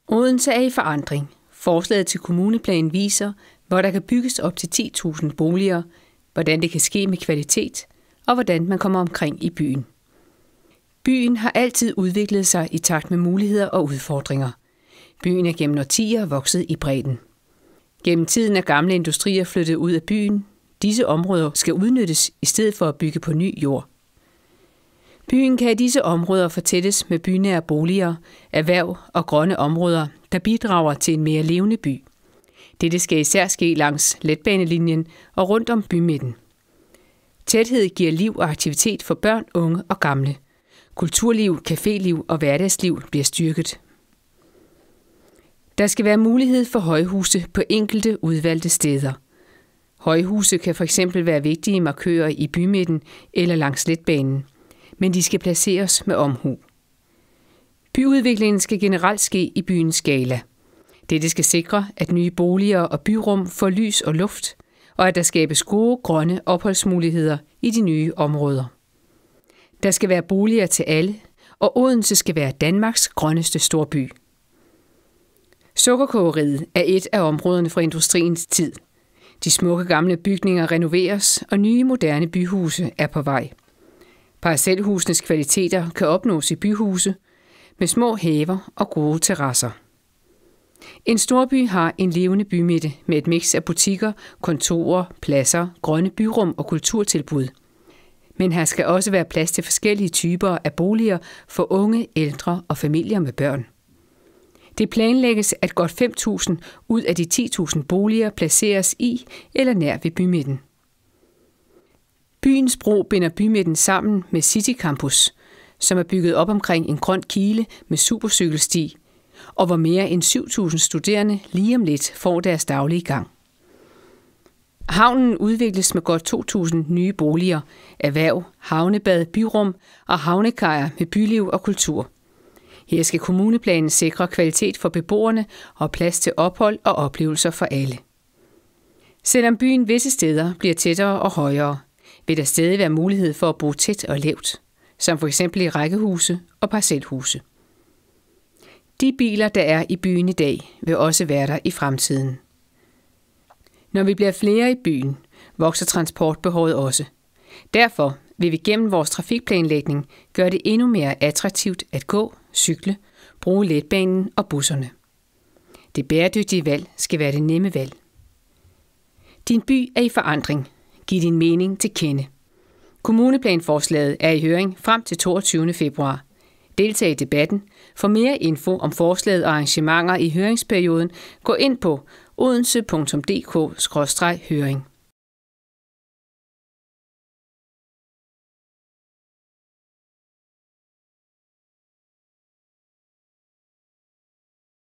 Odense er i forandring. Forslaget til kommuneplan viser, hvor der kan bygges op til 10.000 boliger, hvordan det kan ske med kvalitet, og hvordan man kommer omkring i byen. Byen har altid udviklet sig i takt med muligheder og udfordringer. Byen er gennem årtier vokset i bredden. Gennem tiden er gamle industrier flyttet ud af byen. Disse områder skal udnyttes i stedet for at bygge på ny jord. Byen kan i disse områder fortættes med bynære boliger, erhverv og grønne områder, der bidrager til en mere levende by. Dette skal især ske langs letbanelinjen og rundt om bymidten. Tæthed giver liv og aktivitet for børn, unge og gamle. Kulturliv, caféliv og hverdagsliv bliver styrket. Der skal være mulighed for højhuse på enkelte udvalgte steder. Højhuse kan f.eks. være vigtige markører i bymidten eller langs letbanen, men de skal placeres med omhu. Byudviklingen skal generelt ske i byens skala. Dette skal sikre, at nye boliger og byrum får lys og luft, og at der skabes gode grønne opholdsmuligheder i de nye områder. Der skal være boliger til alle, og Odense skal være Danmarks grønneste storby. Sukkerkogeriet er et af områderne fra industriens tid. De smukke gamle bygninger renoveres, og nye moderne byhuse er på vej. Parcelhusenes kvaliteter kan opnås i byhuse med små haver og gode terrasser. En storby har en levende bymidte med et mix af butikker, kontorer, pladser, grønne byrum og kulturtilbud. Men her skal også være plads til forskellige typer af boliger for unge, ældre og familier med børn. Det planlægges, at godt 5.000 ud af de 10.000 boliger placeres i eller nær ved bymidten. Byens bro binder bymidten sammen med City Campus, som er bygget op omkring en grøn kile med supercykelsti, og hvor mere end 7.000 studerende lige om lidt får deres daglige gang. Havnen udvikles med godt 2.000 nye boliger, erhverv, havnebad, byrum og havnekajer med byliv og kultur. Her skal kommuneplanen sikre kvalitet for beboerne og plads til ophold og oplevelser for alle. Selvom byen visse steder bliver tættere og højere, vil der stadig være mulighed for at bo tæt og lavt, som f.eks. i rækkehuse og parcelhuse. De biler, der er i byen i dag, vil også være der i fremtiden. Når vi bliver flere i byen, vokser transportbehovet også. Derfor vil vi gennem vores trafikplanlægning gøre det endnu mere attraktivt at gå, cykle, bruge letbanen og busserne. Det bæredygtige valg skal være det nemme valg. Din by er i forandring. Giv din mening til kende. Kommuneplanforslaget er i høring frem til 22. februar. Deltag i debatten. For mere info om forslaget og arrangementer i høringsperioden, gå ind på odense.dk/høring.